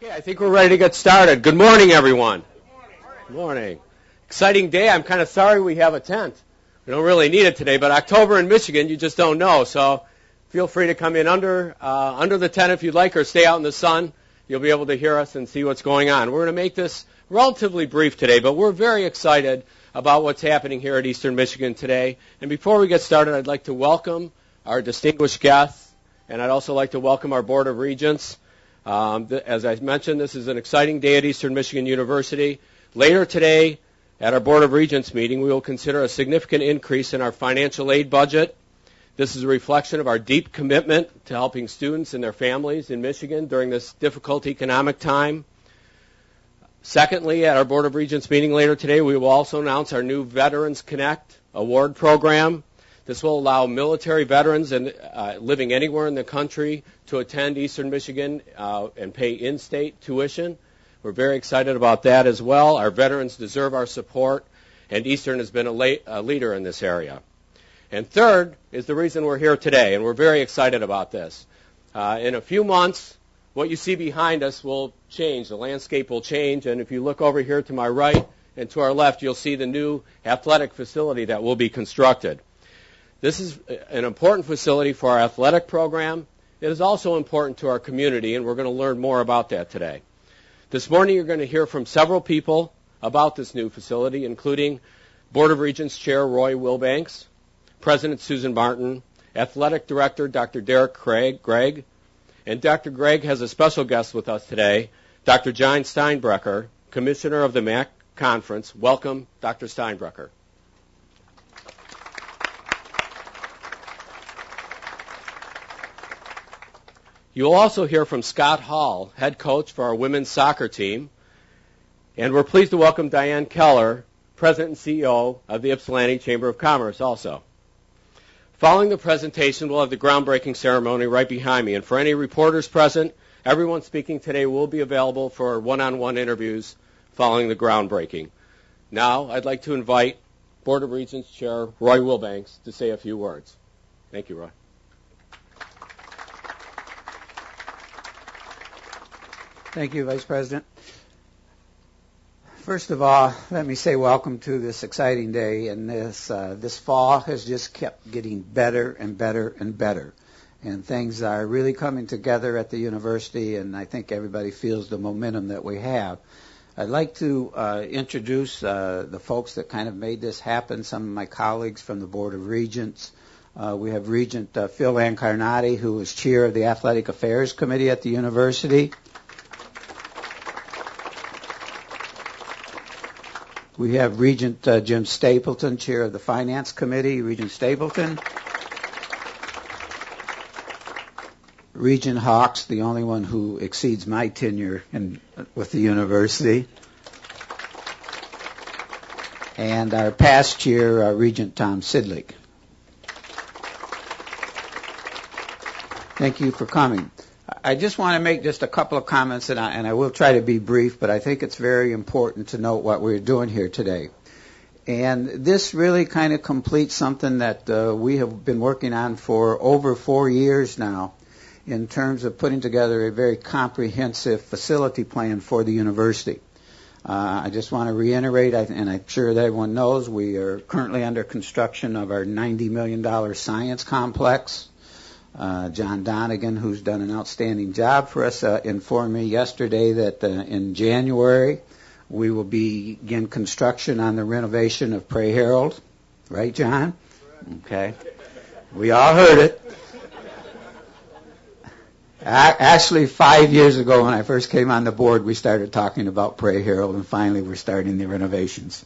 Okay, I think we're ready to get started. Good morning, everyone. Good morning. Exciting day. I'm kind of sorry we have a tent. We don't really need it today, but October in Michigan, you just don't know. So feel free to come in under the tent if you'd like, or stay out in the sun. You'll be able to hear us and see what's going on. We're going to make this relatively brief today, but we're very excited about what's happening here at Eastern Michigan today. And before we get started, I'd like to welcome our distinguished guests, and I'd also like to welcome our Board of Regents. As I mentioned, this is an exciting day at Eastern Michigan University. Later today, at our Board of Regents meeting, we will consider a significant increase in our financial aid budget. This is a reflection of our deep commitment to helping students and their families in Michigan during this difficult economic time. Secondly, at our Board of Regents meeting later today, we will also announce our new Veterans Connect award program. This will allow military veterans living anywhere in the country to attend Eastern Michigan and pay in-state tuition. We're very excited about that as well. Our veterans deserve our support, and Eastern has been a leader in this area. And third is the reason we're here today, and we're very excited about this. In a few months, what you see behind us will change. The landscape will change, and if you look over here to my right and to our left, you'll see the new athletic facility that will be constructed. This is an important facility for our athletic program. It is also important to our community, and we're going to learn more about that today. This morning, you're going to hear from several people about this new facility, including Board of Regents Chair Roy Wilbanks, President Susan Martin, Athletic Director Dr. Derek Gregg, and Dr. Gregg has a special guest with us today, Dr. John Steinbrecher, Commissioner of the MAC Conference. Welcome, Dr. Steinbrecher. You will also hear from Scott Hall, head coach for our women's soccer team. And we're pleased to welcome Diane Keller, President and CEO of the Ypsilanti Chamber of Commerce also. Following the presentation, we'll have the groundbreaking ceremony right behind me. And for any reporters present, everyone speaking today will be available for one-on-one interviews following the groundbreaking. Now, I'd like to invite Board of Regents Chair Roy Wilbanks to say a few words. Thank you, Roy. Thank you, Vice President. First of all, let me say welcome to this exciting day. And this fall has just kept getting better and better and better. And things are really coming together at the university, and I think everybody feels the momentum that we have. I'd like to introduce the folks that kind of made this happen, some of my colleagues from the Board of Regents. We have Regent Phil Ancarnati, who is chair of the Athletic Affairs Committee at the university. We have Regent Jim Stapleton, chair of the Finance Committee. Regent Stapleton. Regent Hawks, the only one who exceeds my tenure with the university. And our past chair, Regent Tom Sidlick. Thank you for coming. I just want to make just a couple of comments, and I will try to be brief, but I think it's very important to note what we're doing here today. And this really kind of completes something that we have been working on for over 4 years now in terms of putting together a very comprehensive facility plan for the university. I just want to reiterate, and I'm sure that everyone knows, we are currently under construction of our $90 million science complex. John Donegan, who's done an outstanding job for us, informed me yesterday that in January we will begin construction on the renovation of Pray Herald. Right, John? Okay. We all heard it. Actually, 5 years ago when I first came on the board, we started talking about Pray Herald, and finally we're starting the renovations.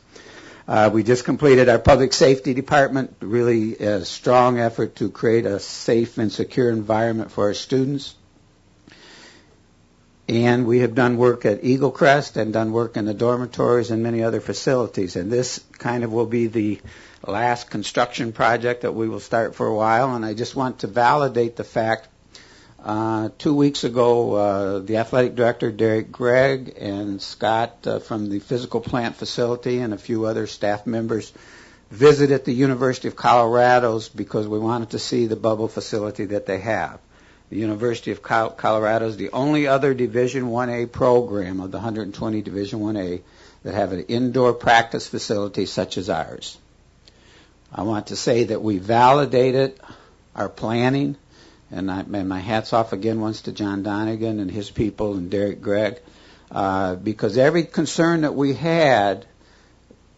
We just completed our public safety department, really a strong effort to create a safe and secure environment for our students. And we have done work at Eagle Crest and done work in the dormitories and many other facilities. And this kind of will be the last construction project that we will start for a while. And I just want to validate the fact 2 weeks ago, the athletic director, Derek Gregg, and Scott from the physical plant facility and a few other staff members visited the University of Colorado's because we wanted to see the bubble facility that they have. The University of Colorado is the only other Division 1A program of the 120 Division 1A that have an indoor practice facility such as ours. I want to say that we validated our planning, and my hat's off again once to John Donegan and his people and Derek Gregg, because every concern that we had,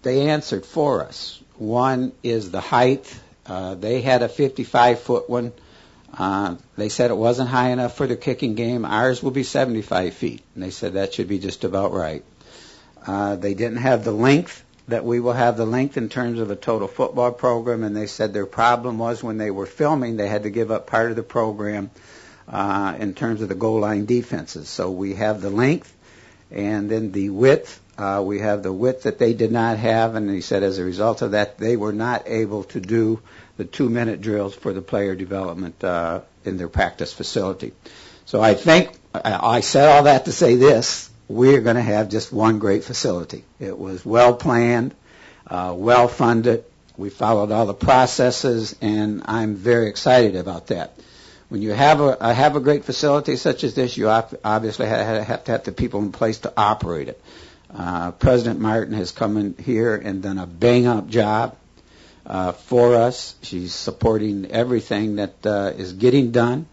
they answered for us. One is the height. They had a 55-foot one. They said it wasn't high enough for the kicking game. Ours will be 75 feet, and they said that should be just about right. They didn't have the length that we will have the length in terms of a total football program, and they said their problem was when they were filming, they had to give up part of the program in terms of the goal line defenses. So we have the length, and then the width. We have the width that they did not have, and he said as a result of that, they were not able to do the 2-minute drills for the player development in their practice facility. So I think I said all that to say this. We're going to have just one great facility. It was well planned, well funded. We followed all the processes, and I'm very excited about that. When you have a great facility such as this, you obviously have to have the people in place to operate it. President Martin has come in here and done a bang-up job for us. She's supporting everything that is getting done.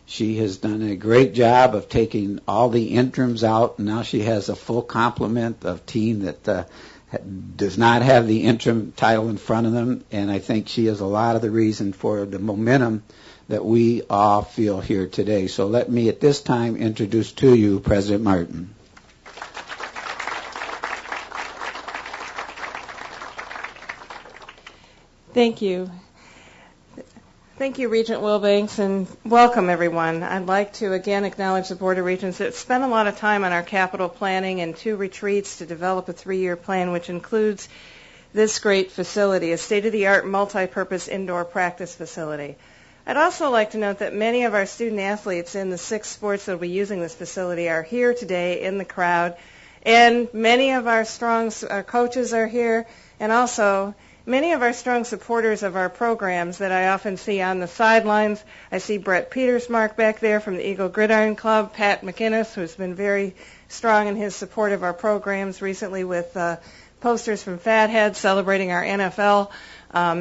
She has done a great job of taking all the interims out. Now she has a full complement of team that does not have the interim title in front of them, and I think she is a lot of the reason for the momentum that we all feel here today. So let me at this time introduce to you President Martin. Thank you. Thank you, Regent Wilbanks, and welcome, everyone. I'd like to again acknowledge the Board of Regents that spent a lot of time on our capital planning and 2 retreats to develop a 3-year plan, which includes this great facility, a state-of-the-art multi-purpose indoor practice facility. I'd also like to note that many of our student athletes in the 6 sports that will be using this facility are here today in the crowd, and many of our strong coaches are here, and also many of our strong supporters of our programs that I often see on the sidelines. I see Brett Petersmark back there from the Eagle Gridiron Club, Pat McInnes, who's been very strong in his support of our programs recently with posters from Fathead celebrating our NFL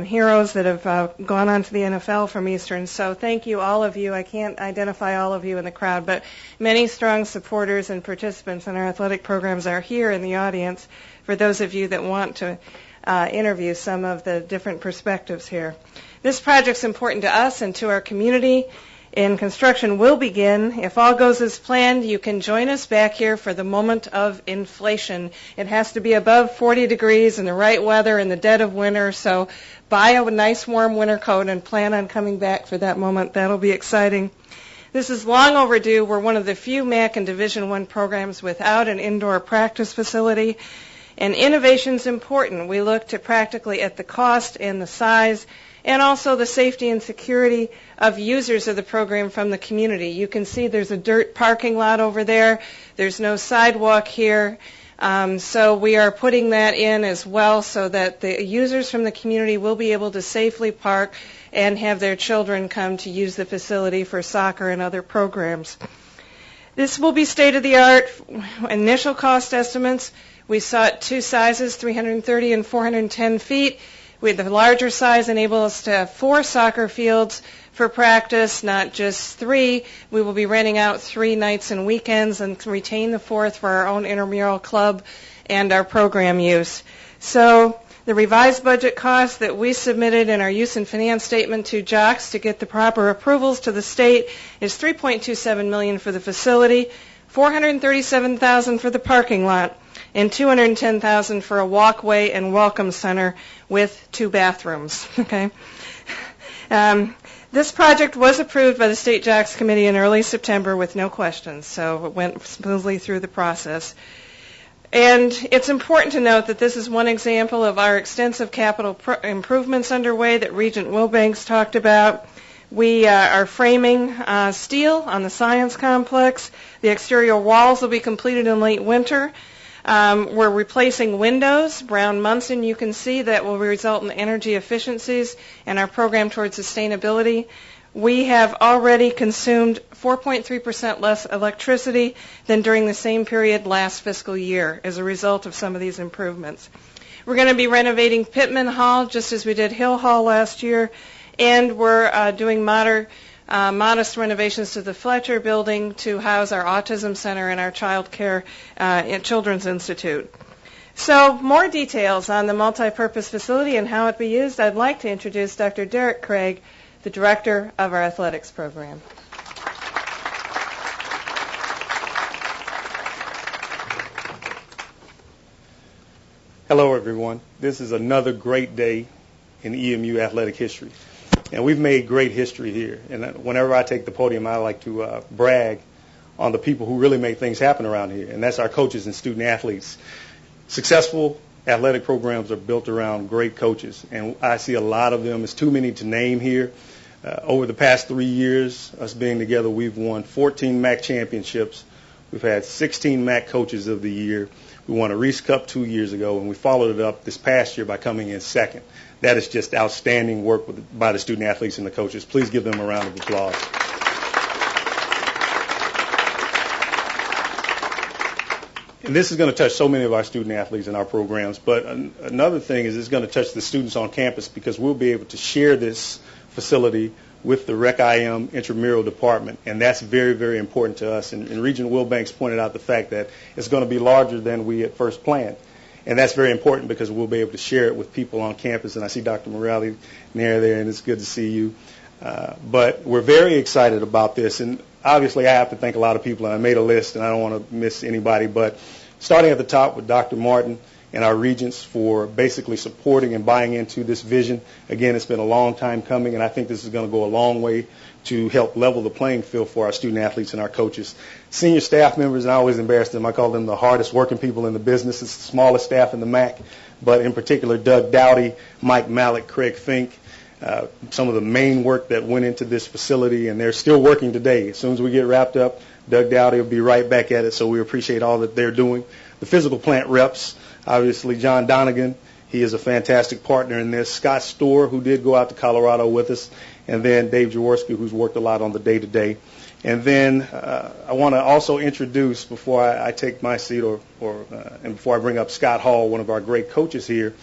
heroes that have gone on to the NFL from Eastern. So thank you, all of you. I can't identify all of you in the crowd, but many strong supporters and participants in our athletic programs are here in the audience for those of you that want to interview some of the different perspectives here. This project's important to us and to our community, and construction will begin. If all goes as planned, you can join us back here for the moment of inflation. It has to be above 40 degrees in the right weather in the dead of winter, so buy a nice warm winter coat and plan on coming back for that moment. That'll be exciting. This is long overdue. We're one of the few MAC and Division I programs without an indoor practice facility. And innovation's important. We look to practically at the cost and the size and also the safety and security of users of the program from the community. You can see there's a dirt parking lot over there. There's no sidewalk here. So we are putting that in as well so that the users from the community will be able to safely park and have their children come to use the facility for soccer and other programs. This will be state-of-the-art. Initial cost estimates, we sought 2 sizes, 330 and 410 feet. The larger size enables us to have 4 soccer fields for practice, not just 3. We will be renting out 3 nights and weekends and retain the 4th for our own intramural club and our program use. So the revised budget cost that we submitted in our use and finance statement to JOCS to get the proper approvals to the state is $3.27 million for the facility, $437,000 for the parking lot, and $210,000 for a walkway and welcome center with 2 bathrooms. Okay. This project was approved by the State JOCS Committee in early September with no questions, so it went smoothly through the process. And it's important to note that this is one example of our extensive capital improvements underway that Regent Wilbanks talked about. We are framing steel on the science complex. The exterior walls will be completed in late winter. We're replacing windows. Brown Munson, you can see that will result in energy efficiencies and our program towards sustainability. We have already consumed 4.3% less electricity than during the same period last fiscal year as a result of some of these improvements. We're going to be renovating Pittman Hall just as we did Hill Hall last year, and we're doing modest renovations to the Fletcher building to house our Autism Center and our Child Care and Children's Institute. So more details on the multipurpose facility and how it be used, I'd like to introduce Dr. Derek Craig, the director of our athletics program. Hello, everyone. This is another great day in EMU athletic history. And we've made great history here. And whenever I take the podium, I like to brag on the people who really make things happen around here, and that's our coaches and student athletes. Successful athletic programs are built around great coaches, and I see a lot of them. It's too many to name here. Over the past 3 years, us being together, we've won 14 MAC championships. We've had 16 MAC Coaches of the Year. We won a Reese Cup 2 years ago, and we followed it up this past year by coming in second. That is just outstanding work by the student athletes and the coaches. Please give them a round of applause. And this is going to touch so many of our student athletes in our programs, but another thing is it's going to touch the students on campus because we'll be able to share this facility with the Rec IM intramural department, and that's very, very important to us. And Regent Wilbanks pointed out the fact that it's going to be larger than we at first planned. And that's very important because we'll be able to share it with people on campus. And I see Dr. Morelli near there, and it's good to see you. But we're very excited about this. And obviously I have to thank a lot of people, and I made a list, and I don't want to miss anybody. But starting at the top with Dr. Martin and our regents for basically supporting and buying into this vision. Again, it's been a long time coming, and I think this is going to go a long way to help level the playing field for our student athletes and our coaches. Senior staff members, and I always embarrass them, I call them the hardest working people in the business. It's the smallest staff in the MAC, but in particular Doug Dowdy, Mike Mallett, Craig Fink, some of the main work that went into this facility, and they're still working today. As soon as we get wrapped up, Doug Dowdy will be right back at it, so we appreciate all that they're doing. The physical plant reps, obviously John Donegan, he is a fantastic partner in this. Scott Storr, who did go out to Colorado with us, and then Dave Jaworski, who's worked a lot on the day-to-day. And then I want to also introduce, before I take my seat and before I bring up Scott Hall, one of our great coaches here,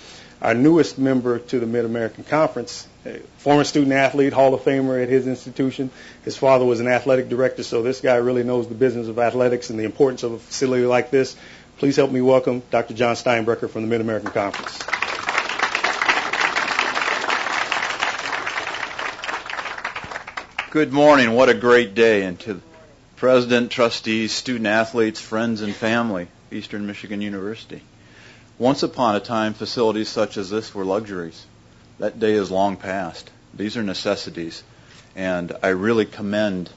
our newest member to the Mid-American Conference, a former student athlete, Hall of Famer at his institution. His father was an athletic director, so this guy really knows the business of athletics and the importance of a facility like this. Please help me welcome Dr. John Steinbrecher from the Mid-American Conference. Good morning. What a great day. And to the president, trustees, student athletes, friends, and family, Eastern Michigan University. Once upon a time, facilities such as this were luxuries. That day is long past. These are necessities. And I really commend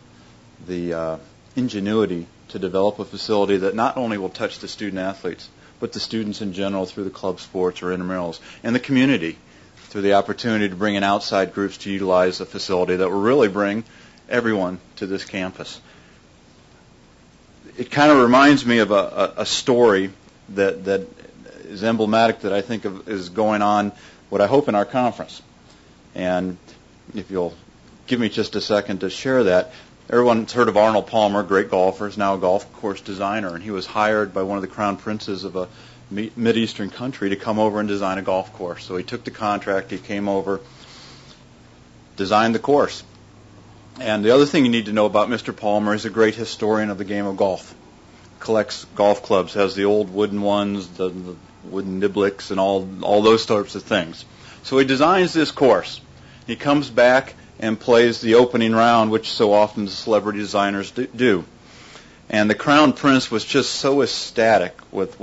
the ingenuity to develop a facility that not only will touch the student athletes, but the students in general through the club sports or intramurals, and the community through the opportunity to bring in outside groups to utilize a facility that will really bring everyone to this campus. It kind of reminds me of a story that is emblematic that I think is going on, what I hope, in our conference. And if you'll give me just a second to share that. Everyone's heard of Arnold Palmer, great golfer, is now a golf course designer, and he was hired by one of the crown princes of a Mideastern country to come over and design a golf course. So he took the contract, he came over, designed the course. And the other thing you need to know about Mr. Palmer is a great historian of the game of golf. Collects golf clubs, has the old wooden ones, the wooden niblicks, and all those sorts of things. So he designs this course. He comes back and plays the opening round, which so often the celebrity designers do. And the Crown Prince was just so ecstatic with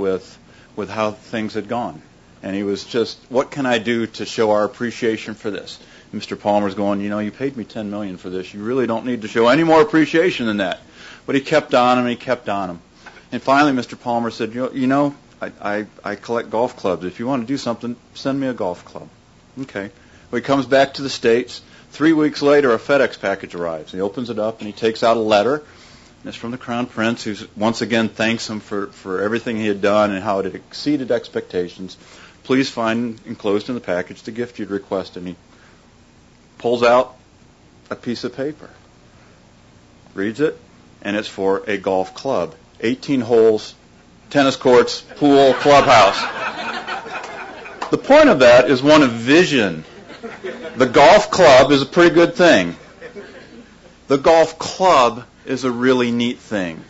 how things had gone. And he was just, what can I do to show our appreciation for this? Mr. Palmer's going, you paid me $10 million for this. You really don't need to show any more appreciation than that. But he kept on him, and he kept on him. And finally, Mr. Palmer said, I collect golf clubs. If you want to do something, send me a golf club. Okay. Well, he comes back to the States. 3 weeks later, a FedEx package arrives. He opens it up, and he takes out a letter. And it's from the Crown Prince, who once again thanks him for everything he had done and how it had exceeded expectations. Please find enclosed in the package the gift you'd requested. And he pulls out a piece of paper. Reads it, and it's for a golf club. 18 holes, tennis courts, pool, clubhouse. The point of that is one of vision. The golf club is a pretty good thing. The golf club is a really neat thing.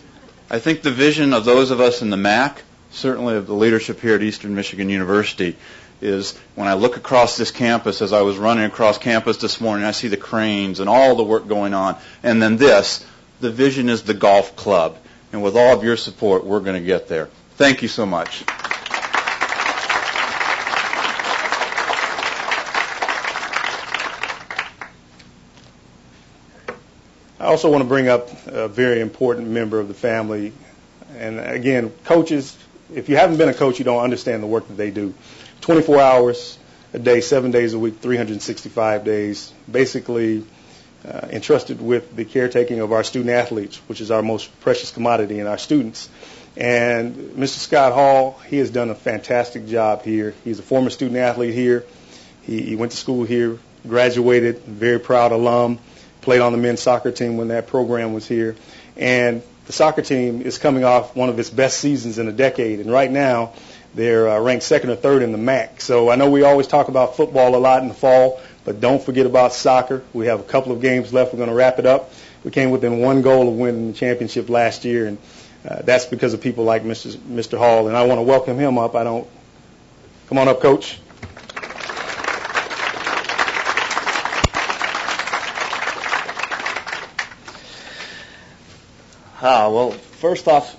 I think the vision of those of us in the MAC, certainly of the leadership here at Eastern Michigan University, is when I look across this campus, as I was running across campus this morning, I see the cranes and all the work going on. And then this, the vision is the golf club. And with all of your support, we're going to get there. Thank you so much. I also want to bring up a very important member of the family. And again, coaches, if you haven't been a coach, you don't understand the work that they do. 24 hours a day, 7 days a week, 365 days, basically entrusted with the caretaking of our student athletes, which is our most precious commodity in our students. And Mr. Scott Hall, he has done a fantastic job here. He's a former student athlete here. He went to school here, graduated, very proud alum, played on the men's soccer team when that program was here. And the soccer team is coming off one of its best seasons in a decade. And right now, they're ranked second or third in the MAC. So I know we always talk about football a lot in the fall, but don't forget about soccer. We have a couple of games left. We're going to wrap it up. We came within one goal of winning the championship last year, and that's because of people like Mr. Hall. And I want to welcome him up. Come on up, Coach. Well, first off,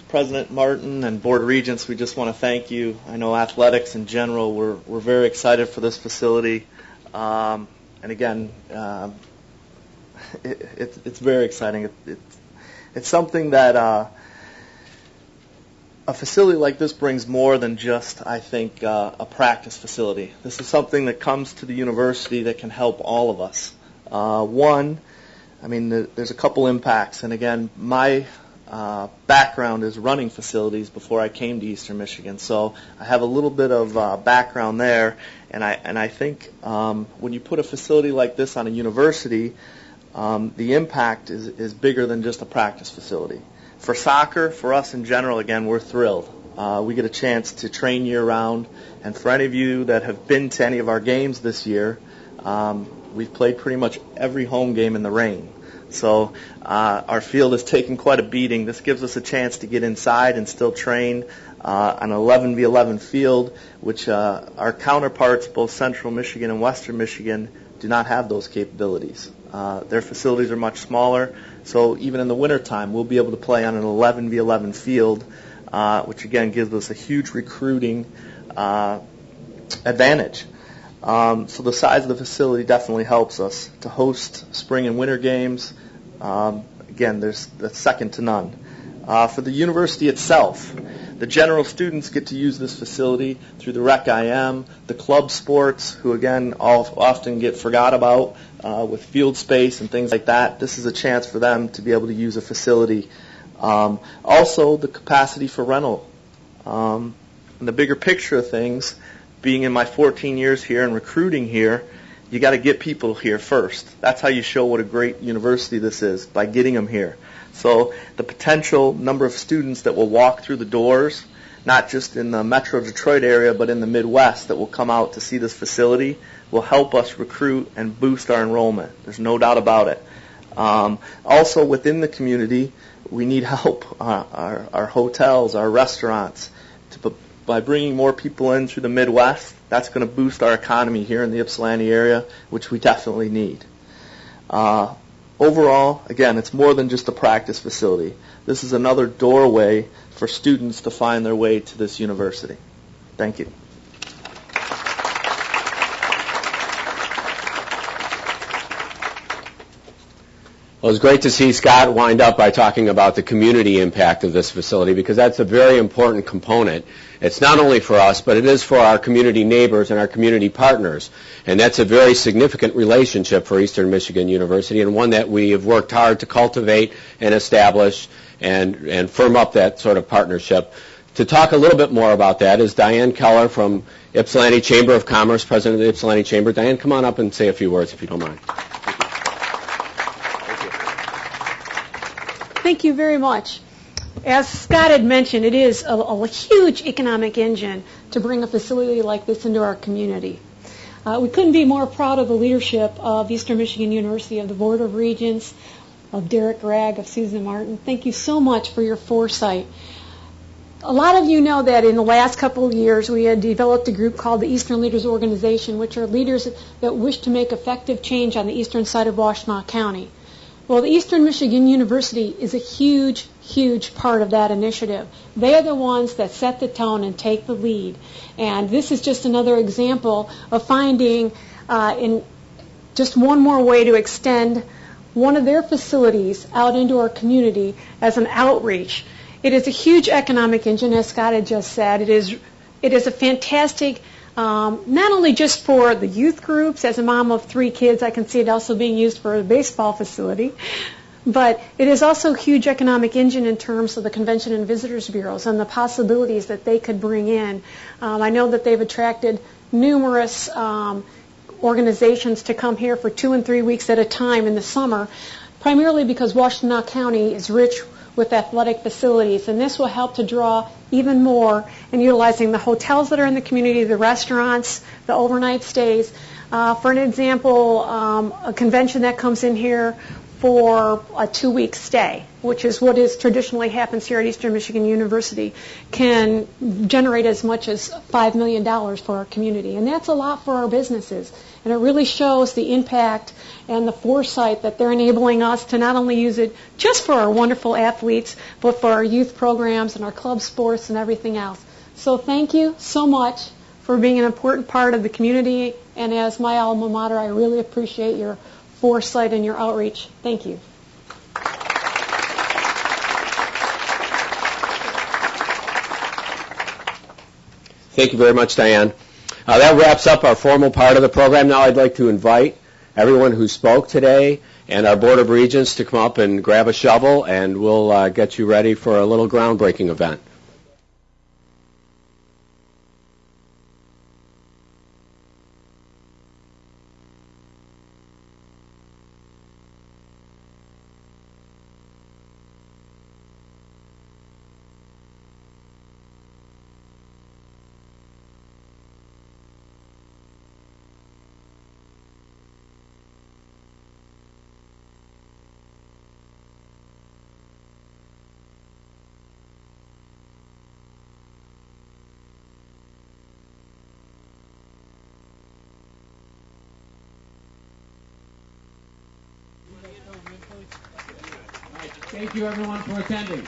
President Martin and Board of Regents, we just want to thank you. I know athletics in general, we're very excited for this facility. And again, it's very exciting. It's something that a facility like this brings more than just, I think, a practice facility. This is something that comes to the university that can help all of us. One, I mean, there's a couple impacts. And again, my background is running facilities before I came to Eastern Michigan. So I have a little bit of background there. And I think when you put a facility like this on a university, the impact is bigger than just a practice facility. For soccer, for us in general, again, we're thrilled. We get a chance to train year-round. And for any of you that have been to any of our games this year, we've played pretty much every home game in the rain. So our field has taken quite a beating. This gives us a chance to get inside and still train on an 11v11 field, which our counterparts, both Central Michigan and Western Michigan, do not have those capabilities. Their facilities are much smaller, so even in the wintertime, we'll be able to play on an 11v11 field, which again gives us a huge recruiting advantage. So the size of the facility definitely helps us to host spring and winter games. Again, that's second to none. For the university itself, the general students get to use this facility through the Rec IM, the club sports, who again often get forgot about with field space and things like that. This is a chance for them to be able to use a facility. Also, the capacity for rental. And the bigger picture of things, being in my 14 years here and recruiting here, you got to get people here first. That's how you show what a great university this is, by getting them here. So the potential number of students that will walk through the doors, not just in the Metro Detroit area, but in the Midwest that will come out to see this facility, will help us recruit and boost our enrollment. There's no doubt about it. Also within the community, we need help. Our hotels, our restaurants, by bringing more people in through the Midwest, that's going to boost our economy here in the Ypsilanti area, which we definitely need. Overall, again, it's more than just a practice facility. This is another doorway for students to find their way to this university. Thank you. Well, it's great to see Scott wind up by talking about the community impact of this facility, because that's a very important component. It's not only for us, but it is for our community neighbors and our community partners. And that's a very significant relationship for Eastern Michigan University, and one that we have worked hard to cultivate and establish and firm up that sort of partnership. To talk a little bit more about that is Diane Keller from Ypsilanti Chamber of Commerce, president of the Ypsilanti Chamber. Diane, come on up and say a few words if you don't mind. Thank you very much. As Scott had mentioned, it is a huge economic engine to bring a facility like this into our community. We couldn't be more proud of the leadership of Eastern Michigan University, of the Board of Regents, of Derek Gregg, of Susan Martin. Thank you so much for your foresight. A lot of you know that in the last couple of years we had developed a group called the Eastern Leaders Organization, which are leaders that wish to make effective change on the eastern side of Washtenaw County. Well, the Eastern Michigan University is a huge, huge part of that initiative. They are the ones that set the tone and take the lead. And this is just another example of finding in just one more way to extend one of their facilities out into our community as an outreach. It is a huge economic engine, as Scott had just said. It is a fantastic, not only just for the youth groups. As a mom of 3 kids, I can see it also being used for a baseball facility. But it is also a huge economic engine in terms of the Convention and Visitors Bureaus and the possibilities that they could bring in. I know that they've attracted numerous organizations to come here for 2 and 3 weeks at a time in the summer, primarily because Washtenaw County is rich with athletic facilities, and this will help to draw even more in utilizing the hotels that are in the community, the restaurants, the overnight stays. For an example, a convention that comes in here for a 2-week stay, which is what is traditionally happens here at Eastern Michigan University, can generate as much as $5 million for our community. And that's a lot for our businesses. And it really shows the impact and the foresight that they're enabling us to not only use it just for our wonderful athletes, but for our youth programs and our club sports and everything else. So thank you so much for being an important part of the community. And as my alma mater, I really appreciate your foresight and your outreach. Thank you. Thank you very much, Diane. That wraps up our formal part of the program. Now I'd like to invite everyone who spoke today and our Board of Regents to come up and grab a shovel, and we'll get you ready for a little groundbreaking event. Thank you, everyone, for attending.